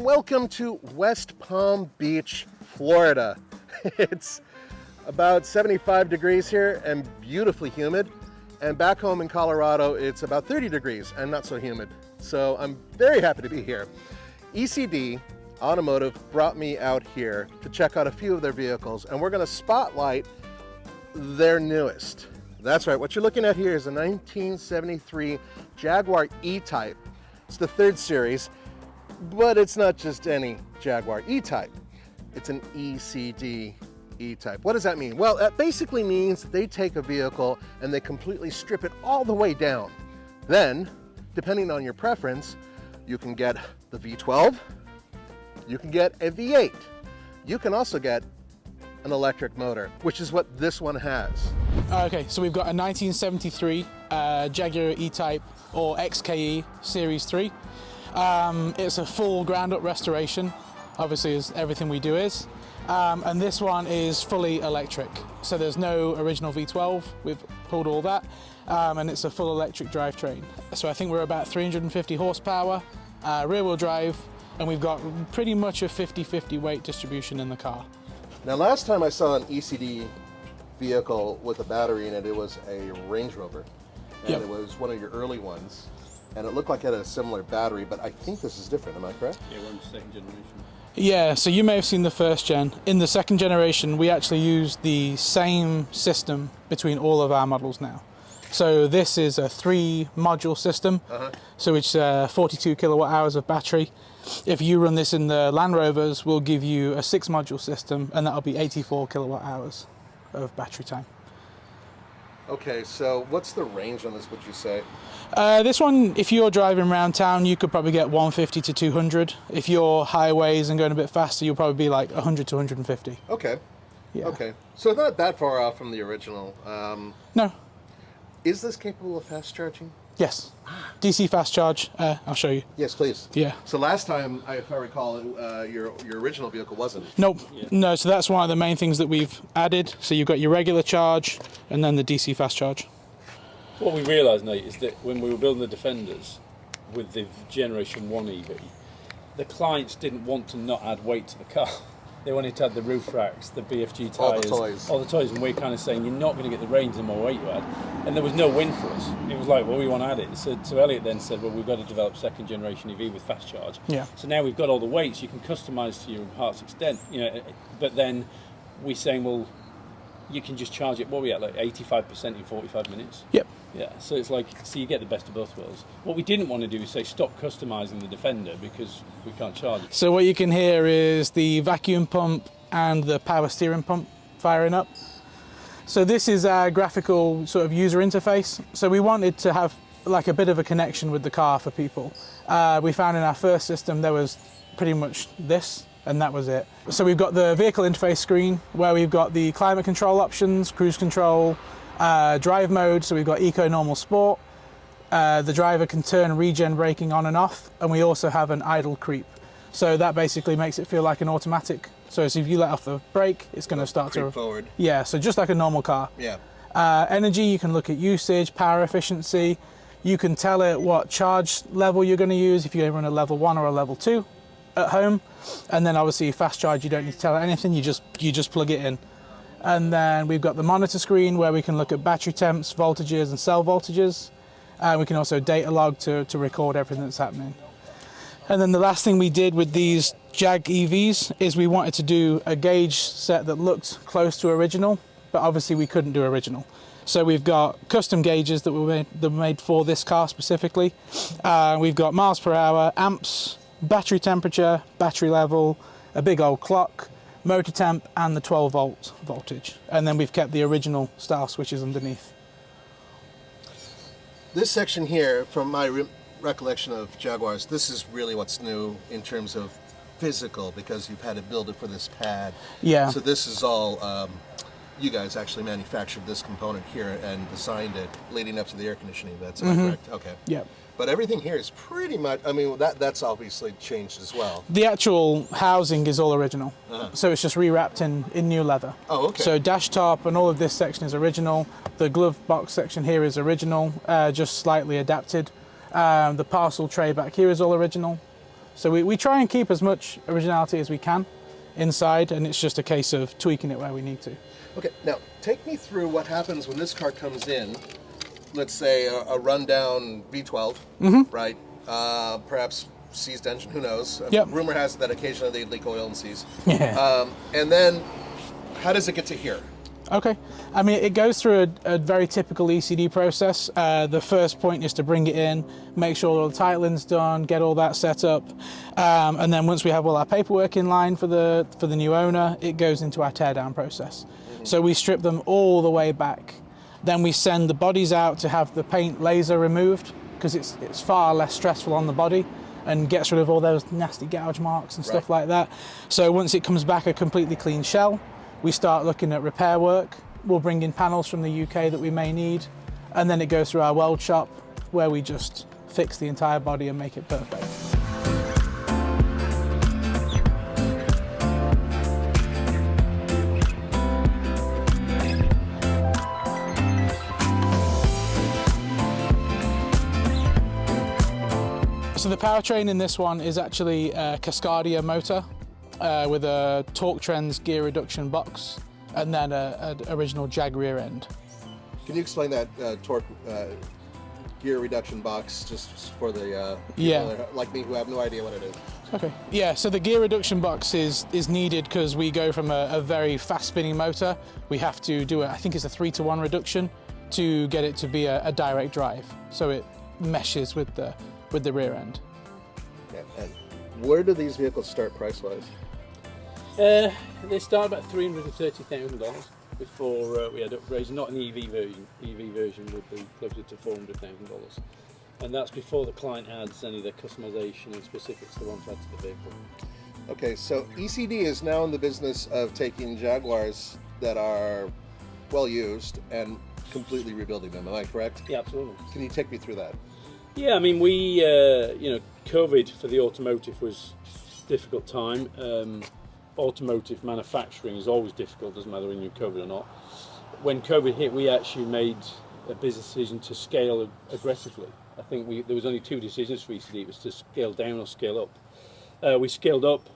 Welcome to West Palm Beach, Florida. It's about 75 degrees here and beautifully humid. And back home in Colorado, it's about 30 degrees and not so humid. So I'm very happy to be here. ECD Automotive brought me out here to check out a few of their vehicles, and we're going to spotlight their newest. That's right, what you're looking at here is a 1973 Jaguar E-Type. It's the 3rd series. But it's not just any Jaguar E-Type. It's an ECD E-Type. What does that mean? Well, that basically means they take a vehicle and they completely strip it all the way down. Then, depending on your preference, you can get the V12, you can get a V8. You can also get an electric motor, which is what this one has. Okay, so we've got a 1973 Jaguar E-Type or XKE Series 3. It's a full ground-up restoration, obviously, as everything we do is. And this one is fully electric. So there's no original V12, we've pulled all that, and it's a full electric drivetrain. So I think we're about 350 horsepower, rear-wheel drive, and we've got pretty much a 50-50 weight distribution in the car. Now, last time I saw an ECD vehicle with a battery in it, it was a Range Rover, and It was one of your early ones. And it looked like it had a similar battery, but I think this is different, am I correct? Yeah, we're on the 2nd generation. Yeah, so you may have seen the 1st gen. In the 2nd generation, we actually use the same system between all of our models now. So this is a 3-module system, so it's 42 kilowatt hours of battery. If you run this in the Land Rovers, we'll give you a 6-module system, and that'll be 84 kilowatt hours of battery time. Okay, so what's the range on this, would you say? This one, if you're driving around town, you could probably get 150 to 200. If you're highways and going a bit faster, you'll probably be like 100 to 150. Okay. Yeah. Okay. So not that far off from the original. No. Is this capable of fast charging? Yes. DC fast charge. I'll show you. Yes, please. Yeah. So last time, if I recall, your original vehicle wasn't. Nope. Yeah. No, so that's one of the main things that we've added. So you've got your regular charge and then the DC fast charge. What we realised, Nate, is that when we were building the Defenders with the Generation 1 EV, the clients didn't want to not add weight to the car. They wanted to add the roof racks, the BFG tyres, all the toys, and we're kind of saying you're not going to get the range the more weight you add. And there was no win for us. It was like, well, we want to add it. So Elliot then said, well, we've got to develop 2nd generation EV with fast charge. Yeah. So now we've got all the weights you can customise to your heart's extent, but then we're saying, well, you can just charge it, what are we at, like 85% in 45 minutes? Yep. Yeah, so it's like, so you get the best of both worlds. What we didn't want to do is say stop customising the Defender because we can't charge it. So what you can hear is the vacuum pump and the power steering pump firing up. So this is our graphical sort of user interface. So we wanted to have like a bit of a connection with the car for people. We found in our first system there was pretty much this, and that was it. So we've got the vehicle interface screen where we've got the climate control options, cruise control, drive mode, so we've got Eco, Normal, Sport. The driver can turn regen braking on and off, and we also have an idle creep. So that basically makes it feel like an automatic. So if you let off the brake, it's going to start to... forward. Yeah, so just like a normal car. Yeah. Energy, you can look at usage, power efficiency. You can tell it what charge level you're going to use, if you run a level 1 or a level 2 at home. And then obviously fast charge, you don't need to tell it anything, you just plug it in. And then we've got the monitor screen where we can look at battery temps, voltages and cell voltages. We can also data log to record everything that's happening. And then the last thing we did with these Jag EVs is we wanted to do a gauge set that looked close to original, but obviously we couldn't do original. So we've got custom gauges that were made for this car specifically. We've got miles per hour, amps, battery temperature, battery level, a big old clock, motor temp, and the 12 volt voltage. And then we've kept the original style switches underneath. This section here, from my recollection of Jaguars, this is really what's new in terms of physical, because you've had to build it for this pad. Yeah. So this is all, you guys actually manufactured this component here and designed it leading up to the air conditioning. That's correct? Okay. Yep. But everything here is pretty much, I mean, that's obviously changed as well. The actual housing is all original. So it's just rewrapped in new leather. Oh, okay. So dash top and all of this section is original. The glove box section here is original, just slightly adapted. The parcel tray back here is all original. So we try and keep as much originality as we can inside, and it's just a case of tweaking it where we need to. Okay, now take me through what happens when this car comes in. Let's say a rundown V12, right? Perhaps seized engine, who knows? Yep. Rumor has it that occasionally they leak oil and seize. Yeah. And then, how does it get to here? Okay. I mean, it goes through a very typical ECD process. The first point is to bring it in, make sure all the titling's done, get all that set up. And then once we have all our paperwork in line for the new owner, it goes into our teardown process. So we strip them all the way back. Then we send the bodies out to have the paint laser removed, because it's far less stressful on the body and gets rid of all those nasty gouge marks and stuff like that. So once it comes back a completely clean shell, we start looking at repair work. We'll bring in panels from the UK that we may need, and then it goes through our weld shop where we just fix the entire body and make it perfect. So the powertrain in this one is actually a Cascadia motor with a Torque Trends gear reduction box and then an original Jag rear end. Can you explain that torque gear reduction box just for the Yeah. people like me who have no idea what it is? Okay. Yeah, so the gear reduction box is needed because we go from a very fast spinning motor. We have to do I think it's a 3-to-1 reduction to get it to be a direct drive. So it meshes with the rear end. Yeah. And where do these vehicles start price-wise? They start about $330,000 before we had upgrades. Not an EV version. EV version would be closer to $400,000, and that's before the client adds any of the customization and specifics they want to add to the vehicle. Okay, so ECD is now in the business of taking Jaguars that are well used and completely rebuilding them. Am I correct? Yeah, absolutely. Can you take me through that? Yeah, I mean, we, COVID for the automotive was a difficult time. Automotive manufacturing is always difficult, doesn't matter when you're COVID or not. When COVID hit, we actually made a business decision to scale aggressively. I think there was only two decisions for ECD. It was to scale down or scale up. We scaled up,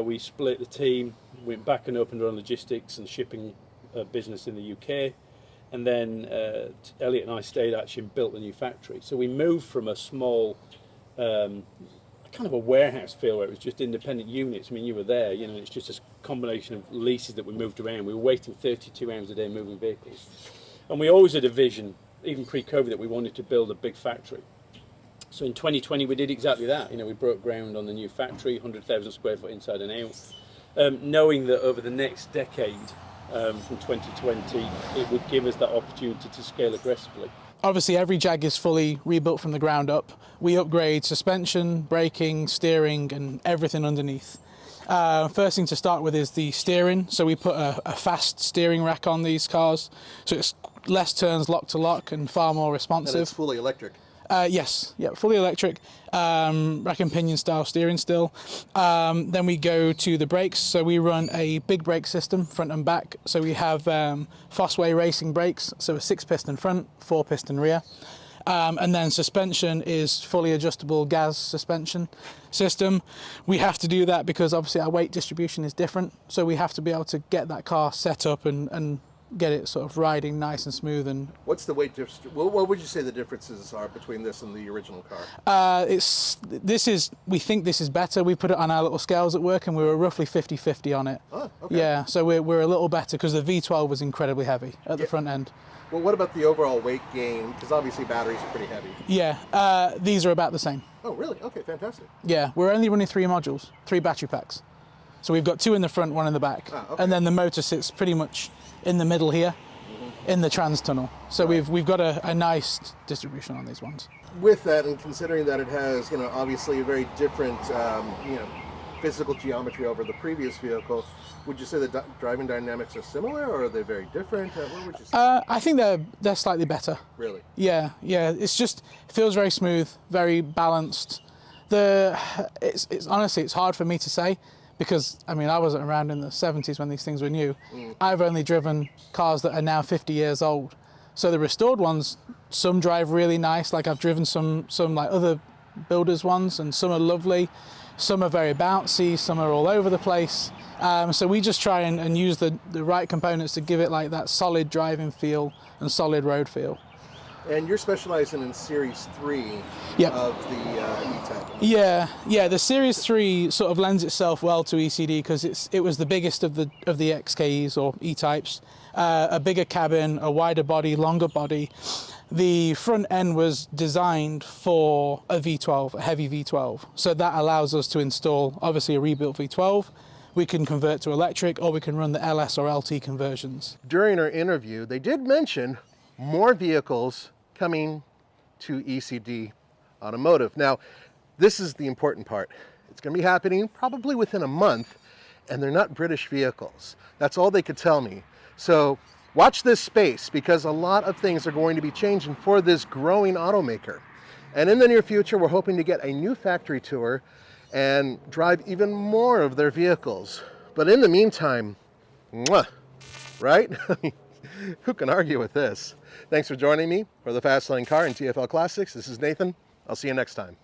we split the team, went back and opened our own logistics and shipping business in the UK. And then Elliot and I stayed actually and built the new factory. So we moved from a small, kind of a warehouse feel where it was just independent units. I mean, you were there, it's just a combination of leases that we moved around. We were waiting 32 hours a day moving vehicles. And we always had a vision, even pre-COVID, that we wanted to build a big factory. So in 2020, we did exactly that. We broke ground on the new factory, 100,000 square foot inside and out, knowing that over the next decade, from 2020, it would give us that opportunity to scale aggressively. Obviously, every Jag is fully rebuilt from the ground up. We upgrade suspension, braking, steering, and everything underneath. First thing to start with is the steering. So we put a fast steering rack on these cars, so it's less turns lock to lock and far more responsive. And it's fully electric. Yes, fully electric, rack and pinion style steering still. Then we go to the brakes. So we run a big brake system, front and back. So we have Fosway racing brakes, so a 6-piston front, 4-piston rear. And then suspension is fully adjustable gas suspension system. We have to do that because obviously our weight distribution is different. So we have to be able to get that car set up and get it sort of riding nice and smooth. And what's the weight difference? What would you say the differences are between this and the original car? We think this is better. We put it on our little scales at work and we were roughly 50-50 on it. Oh, okay. Yeah, so we're a little better because the V12 was incredibly heavy at the front end. Well, what about the overall weight gain? Because obviously batteries are pretty heavy. Yeah, these are about the same. Oh, really? Okay, fantastic. Yeah, we're only running 3 modules, 3 battery packs. So we've got 2 in the front, 1 in the back. Okay. And then the motor sits pretty much in the middle here, in the trans tunnel. So right. we've got a nice distribution on these ones. With that, and considering that it has, obviously a very different, physical geometry over the previous vehicle, would you say the driving dynamics are similar, or are they very different? What would you say? I think they're slightly better. Really? Yeah. It feels very smooth, very balanced. It's honestly, it's hard for me to say because I wasn't around in the 70s when these things were new. I've only driven cars that are now 50 years old. So the restored ones, some drive really nice. Like I've driven some like other builders ones, and some are lovely. Some are very bouncy, some are all over the place. So we just try and use the right components to give it like that solid driving feel and solid road feel. And you're specializing in Series 3 Yep. of the E-Type. Yeah. The Series 3 sort of lends itself well to ECD because it was the biggest of the XKEs or E-Types. A bigger cabin, a wider body, longer body. The front end was designed for a V12, a heavy V12. So that allows us to install, obviously, a rebuilt V12. We can convert to electric, or we can run the LS or LT conversions. During our interview, they did mention more vehicles coming to ECD Automotive. Now, this is the important part. It's going to be happening probably within a month, and they're not British vehicles. That's all they could tell me. So watch this space, because a lot of things are going to be changing for this growing automaker. And in the near future, we're hoping to get a new factory tour and drive even more of their vehicles. But in the meantime, mwah, right? Who can argue with this? Thanks for joining me for the Fast Lane Car and TFL Classics. This is Nathan. I'll see you next time.